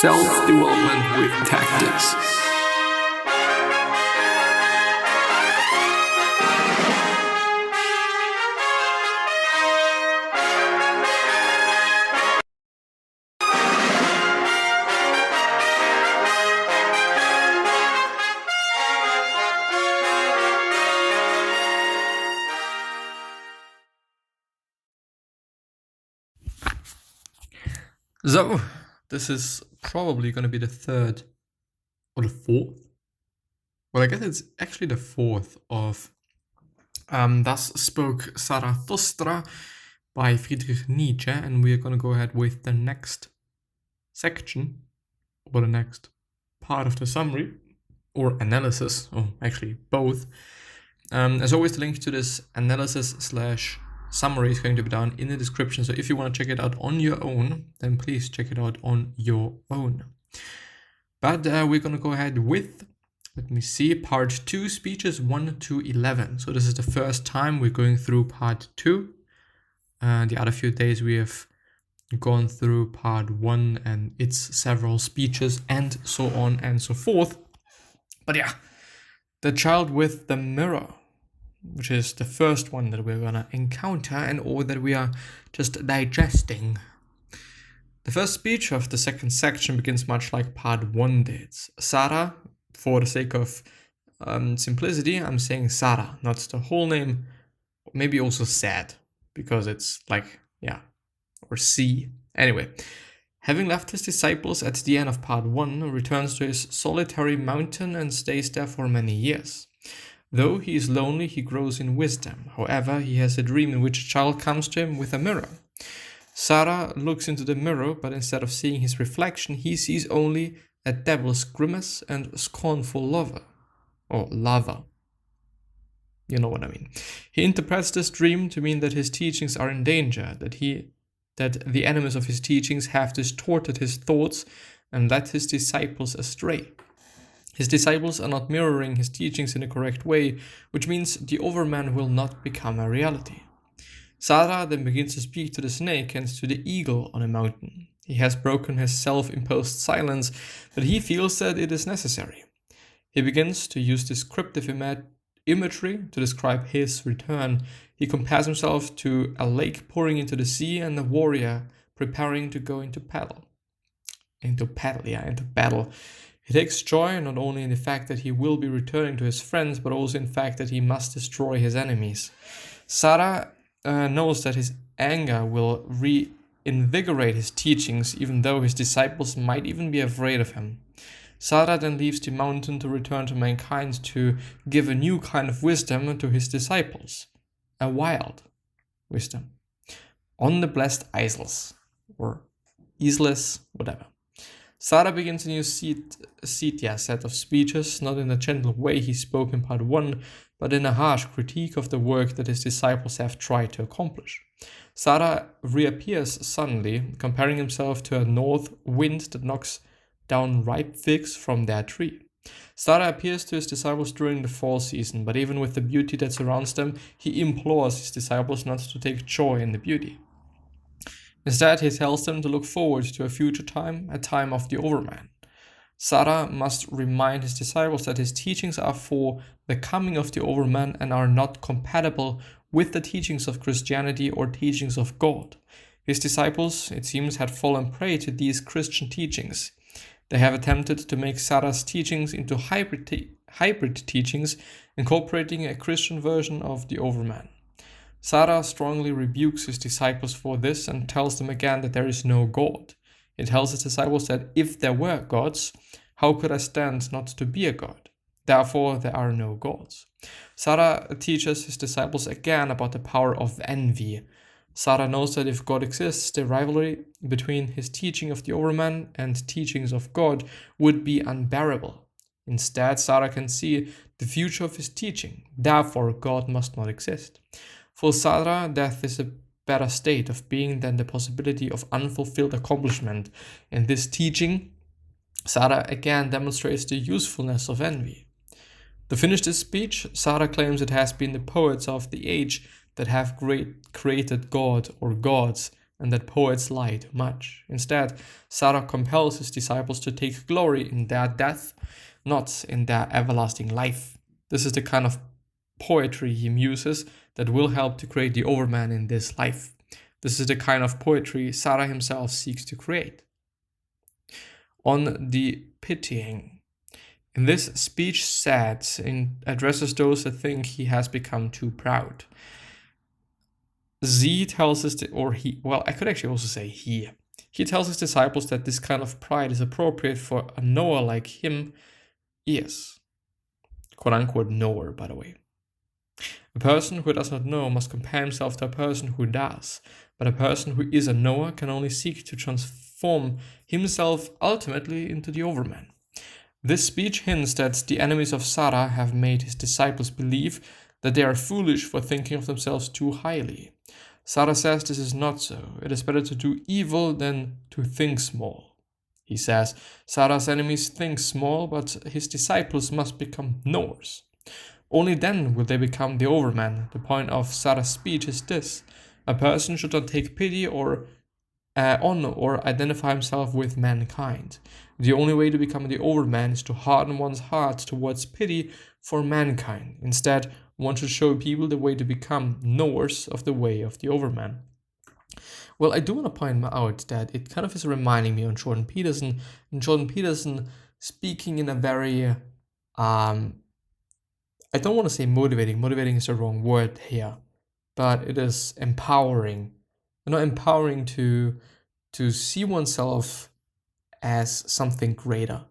Self-development with tactics. So, this is probably going to be the third or the fourth. Well, I guess it's actually the fourth of Thus Spoke Zarathustra by Friedrich Nietzsche, and we are going to go ahead with the next section, or the next part of the summary, or analysis, or actually both. As always, the link to this analysis/summary is going to be down in the description, so if you want to check it out on your own, then please check it out on your own. But we're going to go ahead with, let me see, part 2, speeches 1 to 11. So this is the first time we're going through part 2. The other few days we have gone through part 1 and its several speeches and so on and so forth. But yeah, the child with the mirror, which is the first one that we're gonna encounter and or that we are just digesting. The first speech of the second section begins much like part 1 did. Sarah, for the sake of simplicity, I'm saying Sarah, not the whole name, maybe also sad, because it's like, yeah, or C. Anyway, having left his disciples at the end of part 1, returns to his solitary mountain and stays there for many years. Though he is lonely, he grows in wisdom. However, he has a dream in which a child comes to him with a mirror. Sarah looks into the mirror, but instead of seeing his reflection, he sees only a devil's grimace and scornful lover. Or lover. You know what I mean. He interprets this dream to mean that his teachings are in danger, that the enemies of his teachings have distorted his thoughts and led his disciples astray. His disciples are not mirroring his teachings in a correct way, which means the overman will not become a reality. Sarah then begins to speak to the snake and to the eagle on a mountain. He has broken his self-imposed silence, but he feels that it is necessary. He begins to use descriptive imagery to describe his return. He compares himself to a lake pouring into the sea and a warrior preparing to go into battle. Into battle. He takes joy not only in the fact that he will be returning to his friends, but also in the fact that he must destroy his enemies. Sarah knows that his anger will reinvigorate his teachings, even though his disciples might even be afraid of him. Sarah then leaves the mountain to return to mankind to give a new kind of wisdom to his disciples. A wild wisdom. On the blessed isles, or isles, whatever. Sarah begins a new set of speeches, not in the gentle way he spoke in part 1, but in a harsh critique of the work that his disciples have tried to accomplish. Sarah reappears suddenly, comparing himself to a north wind that knocks down ripe figs from their tree. Sarah appears to his disciples during the fall season, but even with the beauty that surrounds them, he implores his disciples not to take joy in the beauty. Instead, he tells them to look forward to a future time, a time of the overman. Sarah must remind his disciples that his teachings are for the coming of the overman and are not compatible with the teachings of Christianity or teachings of God. His disciples, it seems, had fallen prey to these Christian teachings. They have attempted to make Sarah's teachings into hybrid teachings, incorporating a Christian version of the overman. Sarah strongly rebukes his disciples for this and tells them again that there is no God. It tells his disciples that if there were gods, how could I stand not to be a god? Therefore, there are no gods. Sarah teaches his disciples again about the power of envy. Sarah knows that if God exists, the rivalry between his teaching of the overman and teachings of God would be unbearable. Instead, Sarah can see the future of his teaching. Therefore, God must not exist. For Sarah, death is a better state of being than the possibility of unfulfilled accomplishment. In this teaching, Sarah again demonstrates the usefulness of envy. To finish this speech, Sarah claims it has been the poets of the age that have created God or gods and that poets lie too much. Instead, Zara compels his disciples to take glory in their death, not in their everlasting life. This is the kind of poetry he muses that will help to create the overman in this life. This is the kind of poetry Zara himself seeks to create. On the pitying. In this speech, Sad addresses those that think he has become too proud. Z tells us, I could actually also say he. He tells his disciples that this kind of pride is appropriate for a knower like him. Yes. Quote unquote knower, by the way. A person who does not know must compare himself to a person who does, but a person who is a knower can only seek to transform himself ultimately into the overman. This speech hints that the enemies of Zara have made his disciples believe that they are foolish for thinking of themselves too highly. Zara says this is not so. It is better to do evil than to think small. He says Zara's enemies think small, but his disciples must become knowers. Only then will they become the overman. The point of Zara's speech is this: a person should not take pity on or identify himself with mankind. The only way to become the overman is to harden one's heart towards pity for mankind. Instead, one should show people the way to become knowers of the way of the overman. Well, I do want to point out that it kind of is reminding me on Jordan Peterson, and Jordan Peterson speaking in a very I don't want to say motivating. Motivating is the wrong word here, but it is empowering. Empowering to see oneself as something greater.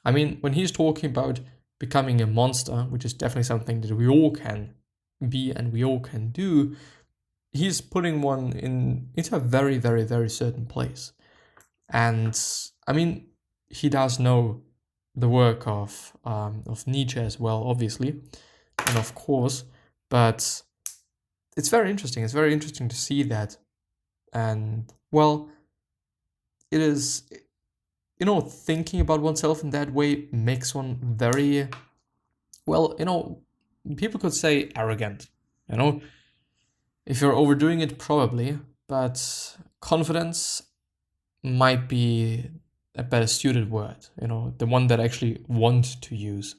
I mean, when he's talking about becoming a monster, which is definitely something that we all can be and we all can do, he's putting one into a very, very, very certain place. And I mean, he does know the work of Nietzsche as well, obviously, and of course, but it's very interesting. It's very interesting to see that. And well, it is, thinking about oneself in that way makes one very, people could say arrogant, if you're overdoing it, probably, but confidence might be a better suited word, the one that I actually want to use,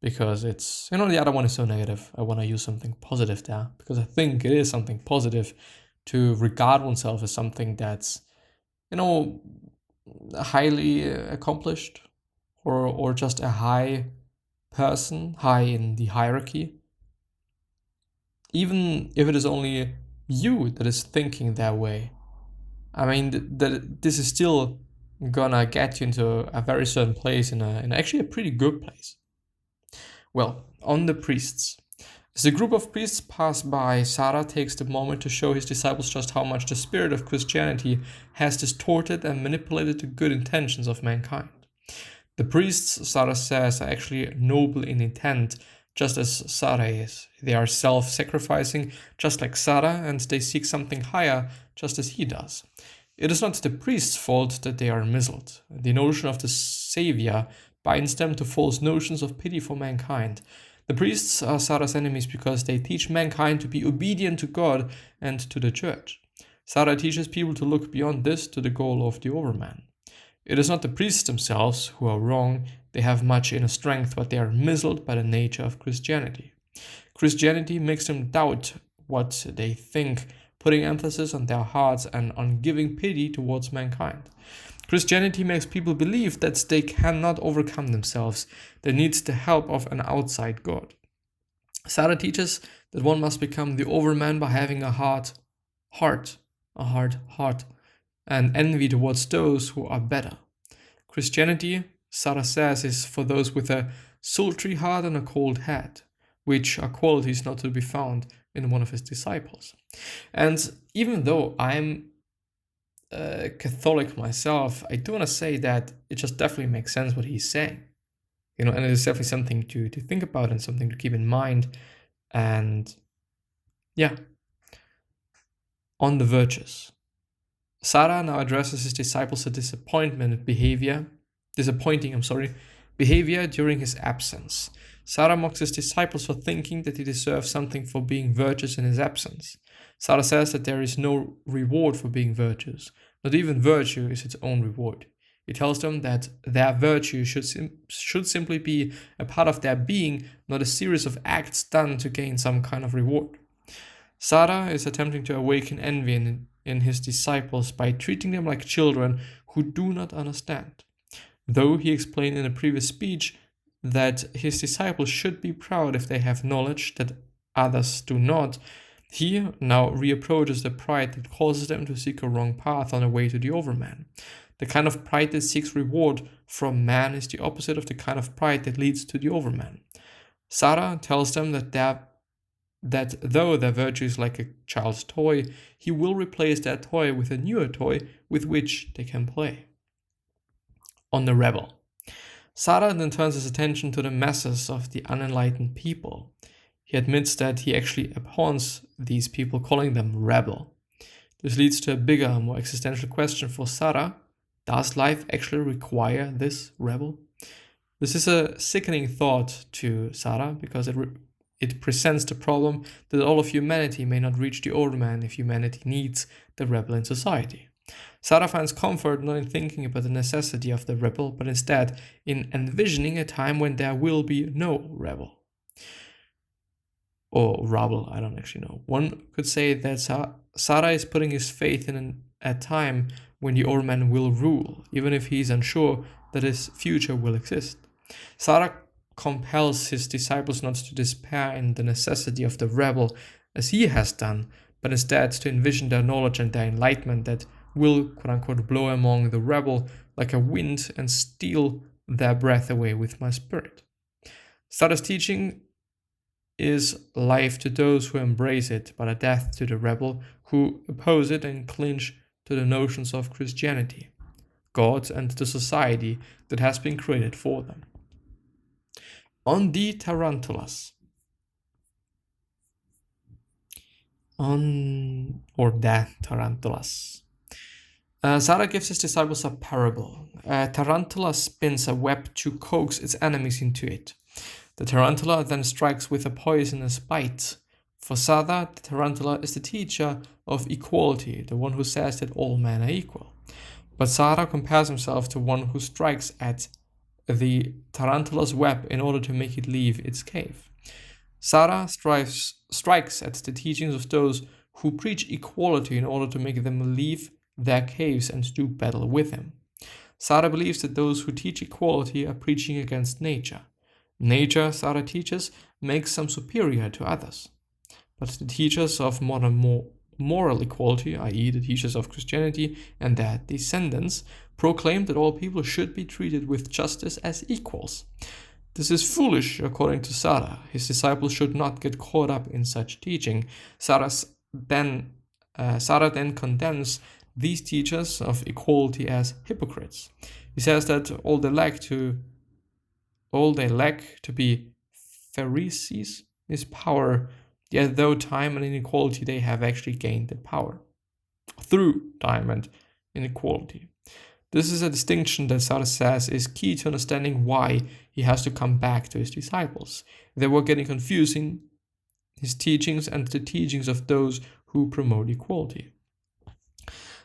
because it's, the other one is so negative. I want to use something positive there, because I think it is something positive to regard oneself as something that's, highly accomplished, or just a high person, high in the hierarchy. Even if it is only you that is thinking that way, I mean, this is still gonna get you into a very certain place, in actually a pretty good place. Well, on the priests. As the group of priests pass by, Zara takes the moment to show his disciples just how much the spirit of Christianity has distorted and manipulated the good intentions of mankind. The priests, Zara says, are actually noble in intent, just as Zara is. They are self-sacrificing, just like Zara, and they seek something higher, just as he does. It is not the priest's fault that they are misled. The notion of the Savior binds them to false notions of pity for mankind. The priests are Zara's enemies because they teach mankind to be obedient to God and to the church. Zara teaches people to look beyond this to the goal of the overman. It is not the priests themselves who are wrong. They have much inner strength, but they are misled by the nature of Christianity. Christianity makes them doubt what they think, putting emphasis on their hearts and on giving pity towards mankind. Christianity makes people believe that they cannot overcome themselves. They need the help of an outside God. Zara teaches that one must become the overman by having a hard heart, and envy towards those who are better. Christianity, Zara says, is for those with a sultry heart and a cold head, which are qualities not to be found in one of his disciples. And even though I'm Catholic myself, I do want to say that it just definitely makes sense what he's saying, and it is definitely something to think about and something to keep in mind. And yeah, on the virtues, Zara now addresses his disciples a disappointing behavior during his absence. Zara mocks his disciples for thinking that he deserves something for being virtuous in his absence. Zara says that there is no reward for being virtuous. Not even virtue is its own reward. He tells them that their virtue should simply be a part of their being, not a series of acts done to gain some kind of reward. Zara is attempting to awaken envy in his disciples by treating them like children who do not understand. Though he explained in a previous speech that his disciples should be proud if they have knowledge that others do not, he now reapproaches the pride that causes them to seek a wrong path on the way to the overman. The kind of pride that seeks reward from man is the opposite of the kind of pride that leads to the overman. Zara tells them that though their virtue is like a child's toy, he will replace that toy with a newer toy with which they can play. On the rebel. Zara then turns his attention to the masses of the unenlightened people. He admits that he actually abhors these people, calling them rebel. This leads to a bigger, more existential question for Zara. Does life actually require this rebel? This is a sickening thought to Zara because it presents the problem that all of humanity may not reach the overman if humanity needs the rebel in society. Zara finds comfort not in thinking about the necessity of the rebel, but instead in envisioning a time when there will be no rebel. Or rebel, I don't actually know. One could say that Zara is putting his faith in a time when the overman will rule, even if he is unsure that his future will exist. Zara compels his disciples not to despair in the necessity of the rebel as he has done, but instead to envision their knowledge and their enlightenment that will, quote-unquote, blow among the rebel like a wind and steal their breath away with my spirit. Zara's teaching is life to those who embrace it, but a death to the rebel who oppose it and clinch to the notions of Christianity, God, and the society that has been created for them. On the tarantulas. The tarantulas. Zara gives his disciples a parable. A tarantula spins a web to coax its enemies into it. The tarantula then strikes with a poisonous bite. For Zara, the tarantula is the teacher of equality, the one who says that all men are equal. But Zara compares himself to one who strikes at the tarantula's web in order to make it leave its cave. Zara strikes at the teachings of those who preach equality in order to make them leave their caves and do battle with him. Zara believes that those who teach equality are preaching against nature. Nature, Zara teaches, makes some superior to others. But the teachers of modern moral equality, i.e. the teachers of Christianity and their descendants, proclaim that all people should be treated with justice as equals. This is foolish, according to Zara. His disciples should not get caught up in such teaching. Zara then condemns these teachers of equality as hypocrites. He says that all they lack to be Pharisees is power, yet through time and inequality they have actually gained the power. Through time and inequality. This is a distinction that Zara says is key to understanding why he has to come back to his disciples. They were getting confusing his teachings and the teachings of those who promote equality.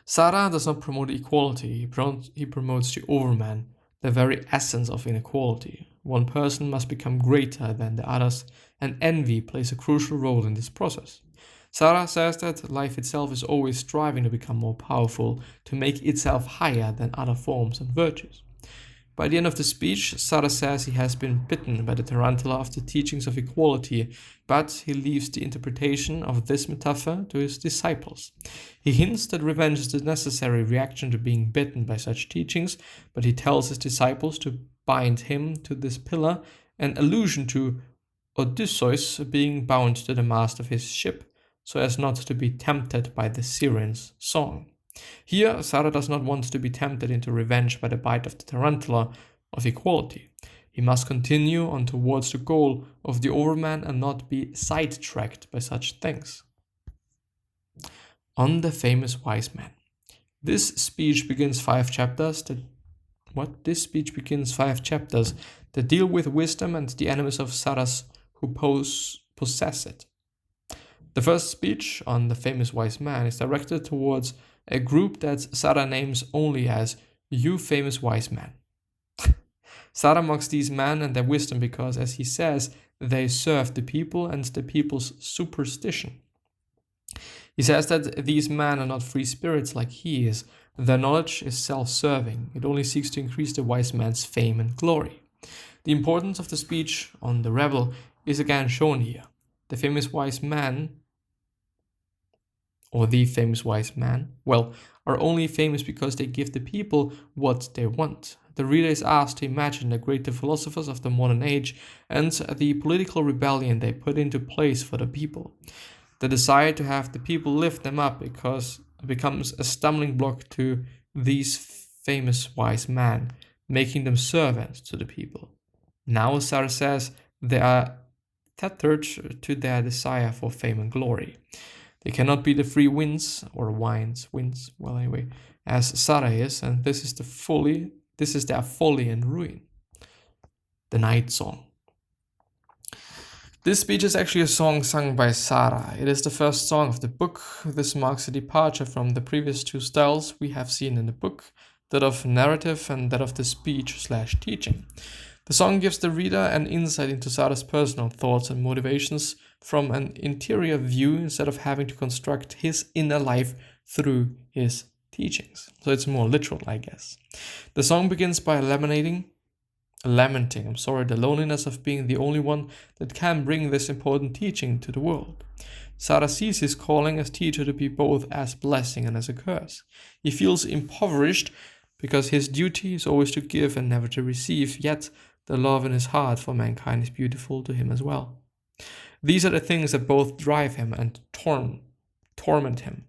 Zara does not promote equality, he promotes the overman, the very essence of inequality. One person must become greater than the others, and envy plays a crucial role in this process. Zara says that life itself is always striving to become more powerful, to make itself higher than other forms and virtues. By the end of the speech, Zara says he has been bitten by the tarantula of the teachings of equality, but he leaves the interpretation of this metaphor to his disciples. He hints that revenge is the necessary reaction to being bitten by such teachings, but he tells his disciples to bind him to this pillar, an allusion to Odysseus being bound to the mast of his ship, so as not to be tempted by the Syrian's song. Here, Zara does not want to be tempted into revenge by the bite of the tarantula of equality. He must continue on towards the goal of the overman and not be sidetracked by such things. On the famous wise man. This speech begins 5 chapters that This speech begins 5 chapters that deal with wisdom and the enemies of Zara's who possess it. The first speech on the famous wise man is directed towards a group that Zara names only as "you famous wise man." Zara mocks these men and their wisdom because, as he says, they serve the people and the people's superstition. He says that these men are not free spirits like he is. Their knowledge is self-serving. It only seeks to increase the wise man's fame and glory. The importance of the speech on the rebel is again shown here. The famous wise man, or the famous wise man, are only famous because they give the people what they want. The reader is asked to imagine the greater philosophers of the modern age and the political rebellion they put into place for the people. The desire to have the people lift them up becomes a stumbling block to these famous wise men, making them servants to the people. Now, Zara says, they are tethered to their desire for fame and glory. They cannot be the free winds, as Zara is, and this is their folly and ruin. The Night Song. This speech is actually a song sung by Zara. It is the first song of the book. This marks a departure from the previous 2 styles we have seen in the book, that of narrative and that of the speech/teaching. The song gives the reader an insight into Zara's personal thoughts and motivations from an interior view instead of having to construct his inner life through his teachings. So it's more literal, I guess. The song begins by lamenting the loneliness of being the only one that can bring this important teaching to the world. Zara sees his calling as teacher to be both as blessing and as a curse. He feels impoverished because his duty is always to give and never to receive, yet the love in his heart for mankind is beautiful to him as well. These are the things that both drive him and torment him.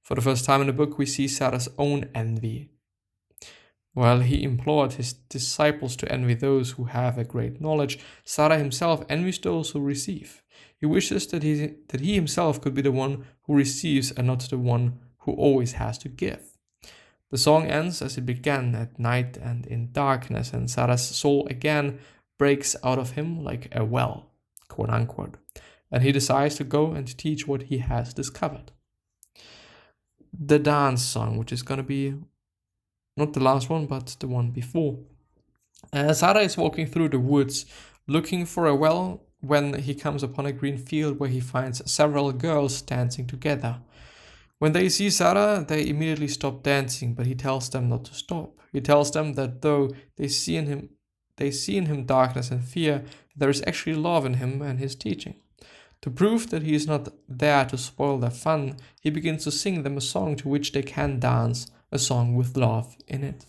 For the first time in the book, we see Zara's own envy. While he implored his disciples to envy those who have a great knowledge, Zara himself envies those who receive. He wishes that he himself could be the one who receives and not the one who always has to give. The song ends as it began, at night and in darkness, and Zara's soul again breaks out of him like a well, quote unquote, and he decides to go and teach what he has discovered. The dance song, which is going to be not the last one, but the one before. Zara is walking through the woods looking for a well when he comes upon a green field where he finds several girls dancing together. When they see Zara, they immediately stop dancing, but he tells them not to stop. He tells them that though they see in him darkness and fear, there is actually love in him and his teaching. To prove that he is not there to spoil their fun, he begins to sing them a song to which they can dance, a song with love in it.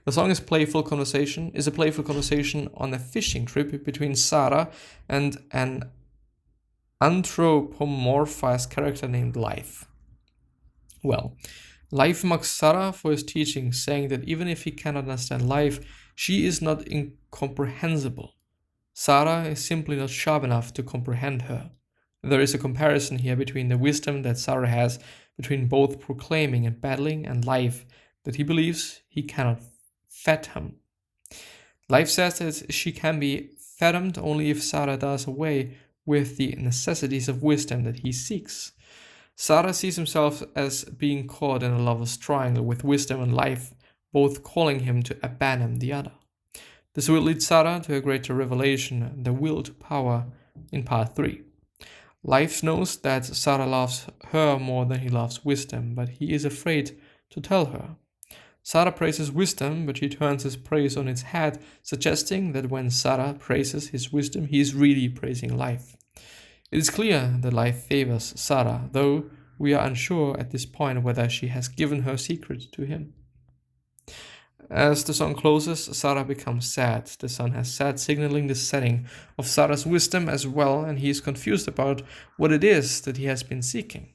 The song is a playful conversation on a fishing trip between Zara and an anthropomorphized character named Life. Life mocks Zara for his teaching, saying that even if he cannot understand Life, she is not incomprehensible. Zara is simply not sharp enough to comprehend her. There is a comparison here between the wisdom that Zara has between both proclaiming and battling and Life that he believes he cannot fathom. Life says that she can be fathomed only if Zara does away with the necessities of wisdom that he seeks. Zara sees himself as being caught in a lover's triangle with wisdom and Life, both calling him to abandon the other. This will lead Zara to a greater revelation, the will to power, in part 3. Life knows that Zara loves her more than he loves wisdom, but he is afraid to tell her. Zara praises wisdom, but she turns his praise on its head, suggesting that when Zara praises his wisdom, he is really praising Life. It is clear that Life favors Zara, though we are unsure at this point whether she has given her secret to him. As the song closes, Zara becomes sad. The sun has set, signaling the setting of Zara's wisdom as well, and he is confused about what it is that he has been seeking.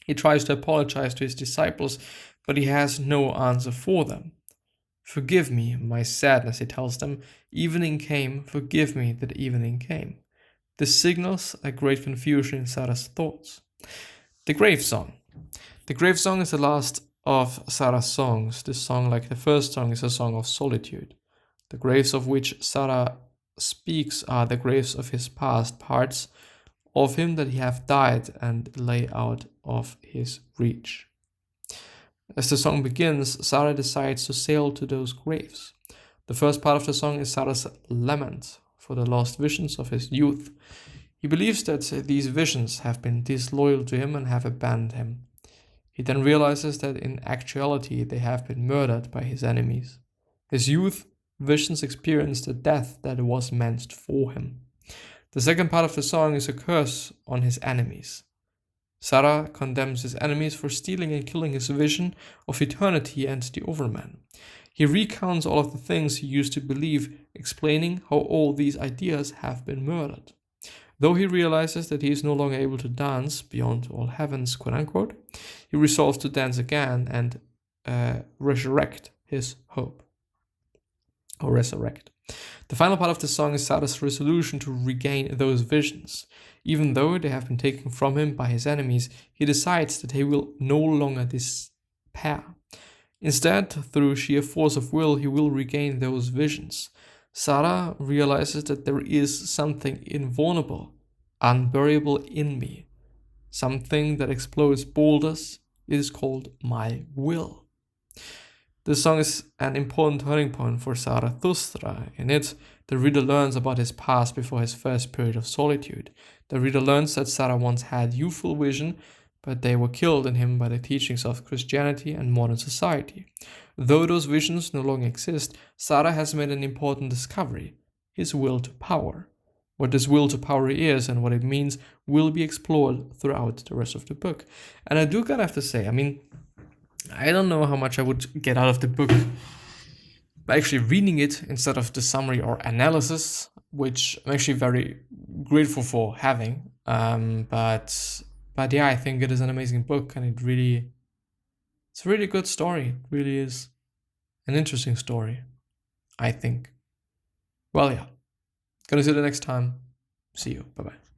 He tries to apologize to his disciples, but he has no answer for them. "Forgive me my sadness," he tells them. "Evening came, forgive me that evening came." This signals a great confusion in Zara's thoughts. The Grave Song. The Grave Song is the last of Sarah's songs. This song, like the first song, is a song of solitude. The graves of which Sarah speaks are the graves of his past, parts of him that he have died and lay out of his reach. As the song begins, Sarah decides to sail to those graves. The first part of the song is Sarah's lament for the lost visions of his youth. He believes that these visions have been disloyal to him and have abandoned him. He then realizes that in actuality they have been murdered by his enemies. His youth visions experienced the death that was meant for him. The second part of the song is a curse on his enemies. Sarah condemns his enemies for stealing and killing his vision of eternity and the overman. He recounts all of the things he used to believe, explaining how all these ideas have been murdered. Though he realizes that he is no longer able to dance beyond all heavens, quote unquote, he resolves to dance again and resurrect his hope. Or resurrect. The final part of the song is Sarah's resolution to regain those visions. Even though they have been taken from him by his enemies, he decides that he will no longer despair. Instead, through sheer force of will, he will regain those visions. Sarah realizes that there is something invulnerable, unburiable in me. Something that explodes boulders. It is called my will. This song is an important turning point for Zarathustra. In it, the reader learns about his past before his first period of solitude. The reader learns that Sarah once had youthful vision, but they were killed in him by the teachings of Christianity and modern society. Though those visions no longer exist, Sarah has made an important discovery: his will to power. What this will to power is and what it means will be explored throughout the rest of the book. And I do gotta have to say, I don't know how much I would get out of the book by actually reading it instead of the summary or analysis, which I'm actually very grateful for having. But yeah, I think it is an amazing book, and it's a really good story. It really is an interesting story, I think. Well, yeah. Gonna see you the next time. See you. Bye-bye.